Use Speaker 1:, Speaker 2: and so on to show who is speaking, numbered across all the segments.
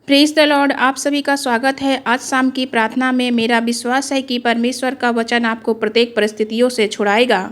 Speaker 1: Praise the Lord. आप सभी का स्वागत है आज शाम की प्रार्थना में। मेरा विश्वास है कि परमेश्वर का वचन आपको प्रत्येक परिस्थितियों से छुड़ाएगा।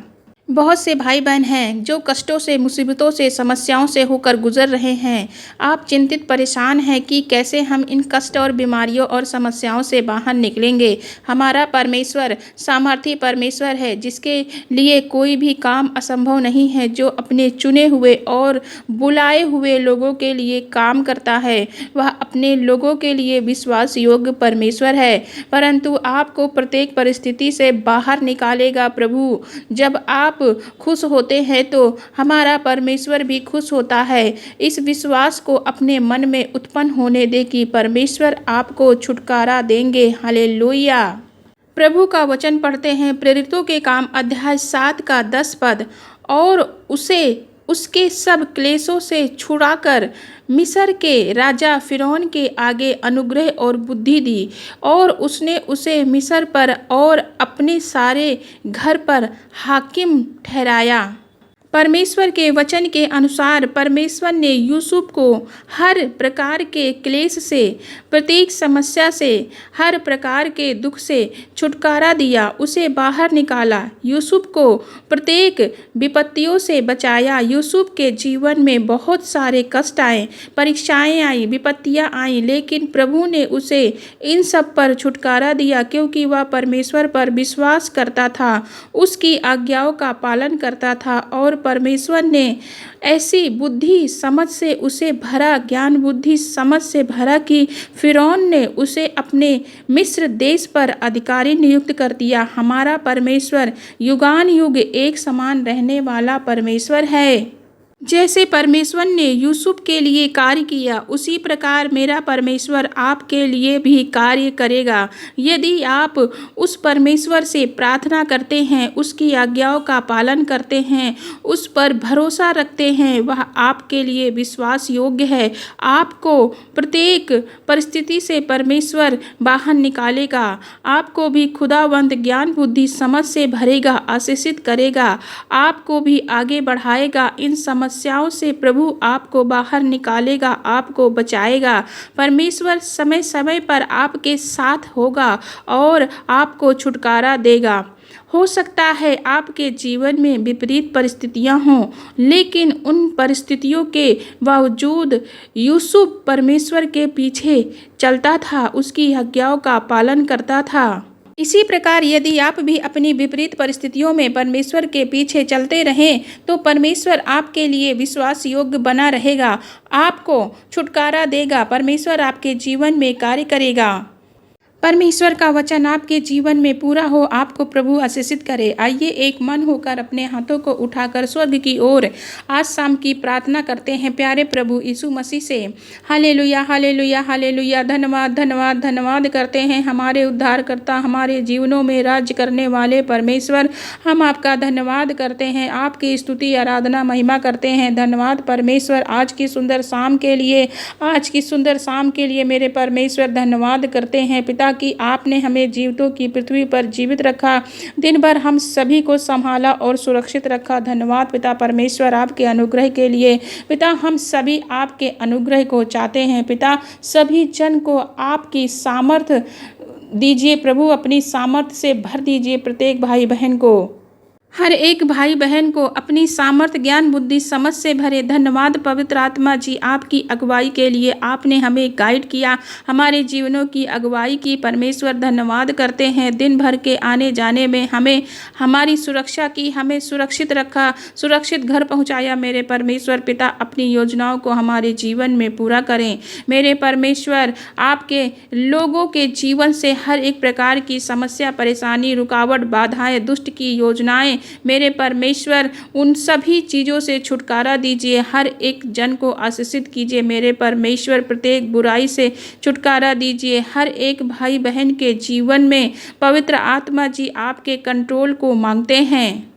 Speaker 1: बहुत से भाई बहन हैं जो कष्टों से, मुसीबतों से, समस्याओं से होकर गुजर रहे हैं। आप चिंतित परेशान हैं कि कैसे हम इन कष्ट और बीमारियों और समस्याओं से बाहर निकलेंगे। हमारा परमेश्वर सामर्थी परमेश्वर है, जिसके लिए कोई भी काम असंभव नहीं है, जो अपने चुने हुए और बुलाए हुए लोगों के लिए काम करता है। वह अपने लोगों के लिए विश्वास योग्य परमेश्वर है, परंतु आपको प्रत्येक परिस्थिति से बाहर निकालेगा प्रभु। जब आप खुश होते हैं तो हमारा परमेश्वर भी खुश होता है। इस विश्वास को अपने मन में उत्पन्न होने दे कि परमेश्वर आपको छुटकारा देंगे। हालेलुया। प्रभु का वचन पढ़ते हैं, प्रेरितों के काम अध्याय 7 का 10 पद। और उसे उसके सब क्लेशों से छुड़ाकर मिस्र के राजा फिरौन के आगे अनुग्रह और बुद्धि दी, और उसने उसे मिस्र पर और अपने सारे घर पर हाकिम ठहराया। परमेश्वर के वचन के अनुसार परमेश्वर ने यूसुफ को हर प्रकार के क्लेश से, प्रत्येक समस्या से, हर प्रकार के दुख से छुटकारा दिया, उसे बाहर निकाला, यूसुफ को प्रत्येक विपत्तियों से बचाया। यूसुफ के जीवन में बहुत सारे कष्ट आए, परीक्षाएं आई, विपत्तियां आई, लेकिन प्रभु ने उसे इन सब पर छुटकारा दिया, क्योंकि वह परमेश्वर पर विश्वास करता था, उसकी आज्ञाओं का पालन करता था। और परमेश्वर ने ऐसी बुद्धि समझ से उसे भरा, ज्ञान बुद्धि समझ से भरा कि फिरौन ने उसे अपने मिस्र देश पर अधिकारी नियुक्त कर दिया। हमारा परमेश्वर युगान युग एक समान रहने वाला परमेश्वर है। जैसे परमेश्वर ने यूसुफ के लिए कार्य किया, उसी प्रकार मेरा परमेश्वर आपके लिए भी कार्य करेगा। यदि आप उस परमेश्वर से प्रार्थना करते हैं, उसकी आज्ञाओं का पालन करते हैं, उस पर भरोसा रखते हैं, वह आपके लिए विश्वास योग्य है। आपको प्रत्येक परिस्थिति से परमेश्वर बाहर निकालेगा, आपको भी खुदावंद ज्ञान बुद्धि समझ से भरेगा, आशीषित करेगा, आपको भी आगे बढ़ाएगा। इन समस्याओं से प्रभु आपको बाहर निकालेगा, आपको बचाएगा। परमेश्वर समय समय पर आपके साथ होगा और आपको छुटकारा देगा। हो सकता है आपके जीवन में विपरीत परिस्थितियां हों, लेकिन उन परिस्थितियों के बावजूद यूसुफ परमेश्वर के पीछे चलता था, उसकी आज्ञाओं का पालन करता था। इसी प्रकार यदि आप भी अपनी विपरीत परिस्थितियों में परमेश्वर के पीछे चलते रहें, तो परमेश्वर आपके लिए विश्वास योग्य बना रहेगा, आपको छुटकारा देगा, परमेश्वर आपके जीवन में कार्य करेगा। परमेश्वर का वचन आपके जीवन में पूरा हो, आपको प्रभु आशीषित करे। आइए एक मन होकर अपने हाथों को उठाकर स्वर्ग की ओर आज शाम की प्रार्थना करते हैं प्यारे प्रभु यीशु मसीह से। Hallelujah, hallelujah, hallelujah. धन्यवाद, धन्यवाद, धन्यवाद करते हैं हमारे उद्धारकर्ता, हमारे जीवनों में राज्य करने वाले परमेश्वर। हम आपका धन्यवाद करते हैं, आपकी स्तुति, आराधना, महिमा करते हैं। धन्यवाद परमेश्वर आज की सुंदर शाम के लिए, आज की सुंदर शाम के लिए मेरे परमेश्वर धन्यवाद करते हैं पिता कि आपने हमें जीवितों की पृथ्वी पर जीवित रखा, दिन भर हम सभी को संभाला और सुरक्षित रखा। धन्यवाद पिता परमेश्वर आपके अनुग्रह के लिए। पिता हम सभी आपके अनुग्रह को चाहते हैं पिता, सभी जन को आपकी सामर्थ्य दीजिए प्रभु, अपनी सामर्थ्य से भर दीजिए प्रत्येक भाई बहन को, हर एक भाई बहन को अपनी सामर्थ्य, ज्ञान बुद्धि समझ से भरे। धन्यवाद पवित्र आत्मा जी आपकी अगुवाई के लिए, आपने हमें गाइड किया, हमारे जीवनों की अगुवाई की। परमेश्वर धन्यवाद करते हैं, दिन भर के आने जाने में हमें हमारी सुरक्षा की, हमें सुरक्षित रखा, सुरक्षित घर पहुंचाया। मेरे परमेश्वर पिता अपनी योजनाओं को हमारे जीवन में पूरा करें। मेरे परमेश्वर आपके लोगों के जीवन से हर एक प्रकार की समस्या, परेशानी, रुकावट, बाधाएं, दुष्ट की योजनाएं, मेरे परमेश्वर उन सभी चीज़ों से छुटकारा दीजिए, हर एक जन को आशीषित कीजिए। मेरे परमेश्वर प्रत्येक बुराई से छुटकारा दीजिए, हर एक भाई बहन के जीवन में पवित्र आत्मा जी आपके कंट्रोल को मांगते हैं।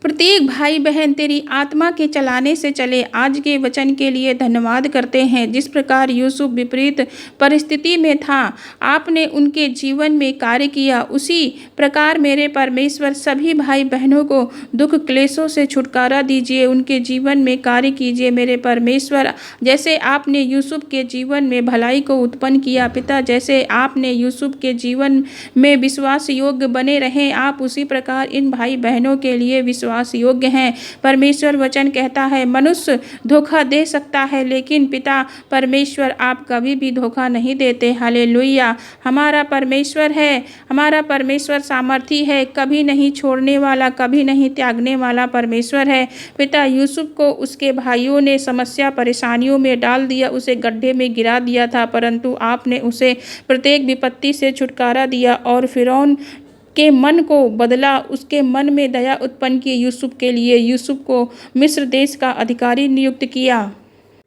Speaker 1: प्रत्येक भाई बहन तेरी आत्मा के चलाने से चले। आज के वचन के लिए धन्यवाद करते हैं। जिस प्रकार यूसुफ विपरीत परिस्थिति में था, आपने उनके जीवन में कार्य किया, उसी प्रकार मेरे परमेश्वर सभी भाई बहनों को दुख क्लेशों से छुटकारा दीजिए, उनके जीवन में कार्य कीजिए मेरे परमेश्वर। जैसे आपने यूसुफ के जीवन में भलाई को उत्पन्न किया पिता, जैसे आपने यूसुफ के जीवन में विश्वास योग्य बने रहें, आप उसी प्रकार इन भाई बहनों के लिए विश्वास योग्य हैं। परमेश्वर वचन कहता है मनुष्य धोखा दे सकता है, लेकिन पिता परमेश्वर आप कभी भी धोखा नहीं देते। हालेलुया। हमारा परमेश्वर है, हमारा परमेश्वर सामर्थी है, कभी नहीं छोड़ने वाला, कभी नहीं त्यागने वाला परमेश्वर है। पिता यूसुफ को उसके भाइयों ने समस्या परेशानियों में डाल दिया, उसे गड्ढे में गिरा दिया था, परंतु आपने उसे प्रत्येक विपत्ति से छुटकारा दिया और फिरौन के मन को बदला, उसके मन में दया उत्पन्न की यूसुफ के लिए, यूसुफ को मिस्र देश का अधिकारी नियुक्त किया।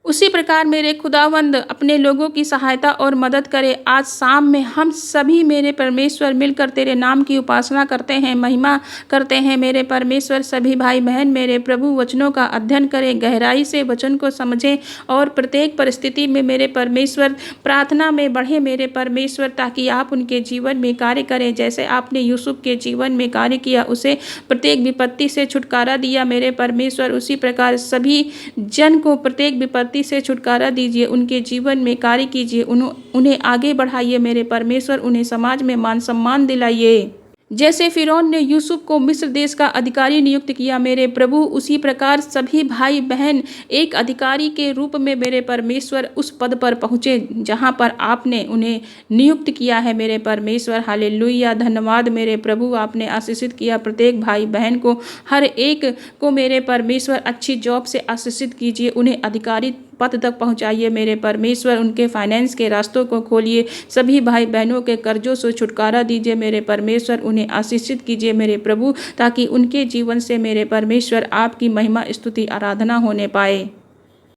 Speaker 1: उसी प्रकार मेरे खुदावंद अपने लोगों की सहायता और मदद करे। आज शाम में हम सभी मेरे परमेश्वर मिलकर तेरे नाम की उपासना करते हैं, महिमा करते हैं मेरे परमेश्वर। सभी भाई बहन मेरे प्रभु वचनों का अध्ययन करें, गहराई से वचन को समझें और प्रत्येक परिस्थिति में मेरे परमेश्वर प्रार्थना में बढ़े मेरे परमेश्वर, ताकि आप उनके जीवन में कार्य करें। जैसे आपने यूसुफ के जीवन में कार्य किया, उसे प्रत्येक विपत्ति से छुटकारा दिया मेरे परमेश्वर, उसी प्रकार सभी जन को प्रत्येक विपत्ति से छुटकारा दीजिए, उनके जीवन में कार्य कीजिए, उन्हें आगे बढ़ाइए मेरे परमेश्वर, उन्हें समाज में मान सम्मान दिलाइए। जैसे फिरौन ने यूसुफ को मिस्र देश का अधिकारी नियुक्त किया मेरे प्रभु, उसी प्रकार सभी भाई बहन एक अधिकारी के रूप में मेरे परमेश्वर उस पद पर पहुँचे जहाँ पर आपने उन्हें नियुक्त किया है मेरे परमेश्वर। हालेलुया। धन्यवाद मेरे प्रभु, आपने आशीषित किया प्रत्येक भाई बहन को, हर एक को मेरे परमेश्वर अच्छी जॉब से आशीषित कीजिए, उन्हें अधिकारी पद तक पहुंचाइए मेरे परमेश्वर, उनके फाइनेंस के रास्तों को खोलिए, सभी भाई बहनों के कर्जों से छुटकारा दीजिए मेरे परमेश्वर, उन्हें आशीषित कीजिए मेरे प्रभु, ताकि उनके जीवन से मेरे परमेश्वर आपकी महिमा स्तुति आराधना होने पाए।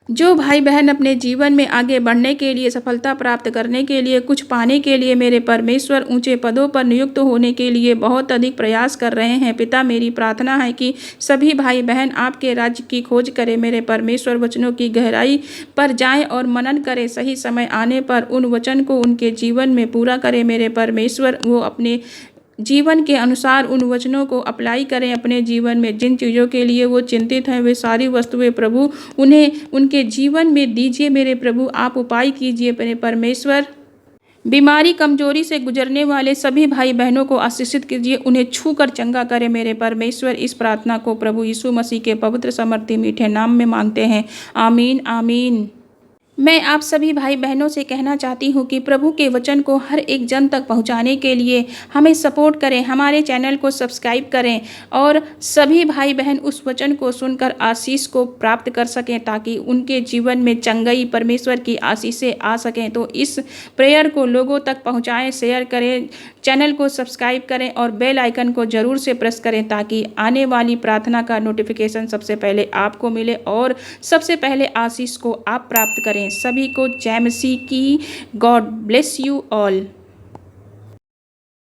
Speaker 1: जो भाई बहन अपने जीवन में आगे बढ़ने के लिए, सफलता प्राप्त करने के लिए, कुछ पाने के लिए मेरे परमेश्वर ऊंचे पदों पर नियुक्त होने के लिए बहुत अधिक प्रयास कर रहे हैं पिता, मेरी प्रार्थना है कि सभी भाई बहन आपके राज्य की खोज करें मेरे परमेश्वर, वचनों की गहराई पर जाएं और मनन करें, सही समय आने पर उन वचन को उनके जीवन में पूरा करें मेरे परमेश्वर। वो अपने जीवन के अनुसार उन वचनों को अप्लाई करें अपने जीवन में। जिन चीज़ों के लिए वो चिंतित हैं, वे सारी वस्तुएं प्रभु उन्हें उनके जीवन में दीजिए मेरे प्रभु, आप उपाय कीजिए मेरे परमेश्वर। बीमारी कमजोरी से गुजरने वाले सभी भाई बहनों को आशीषित कीजिए, उन्हें छू कर चंगा करें मेरे परमेश्वर। इस प्रार्थना को प्रभु यीशु मसीह के पवित्र समर्थी मीठे नाम में मांगते हैं, आमीन आमीन। मैं आप सभी भाई बहनों से कहना चाहती हूँ कि प्रभु के वचन को हर एक जन तक पहुँचाने के लिए हमें सपोर्ट करें, हमारे चैनल को सब्सक्राइब करें और सभी भाई बहन उस वचन को सुनकर आशीष को प्राप्त कर सकें, ताकि उनके जीवन में चंगाई परमेश्वर की आशीषें आ सकें। तो इस प्रेयर को लोगों तक पहुँचाएँ, शेयर करें, चैनल को सब्सक्राइब करें और बेल आइकन को ज़रूर से प्रेस करें, ताकि आने वाली प्रार्थना का नोटिफिकेशन सबसे पहले आपको मिले और सबसे पहले आशीष को आप प्राप्त करें। सभी को जय मसीह की। God bless you all.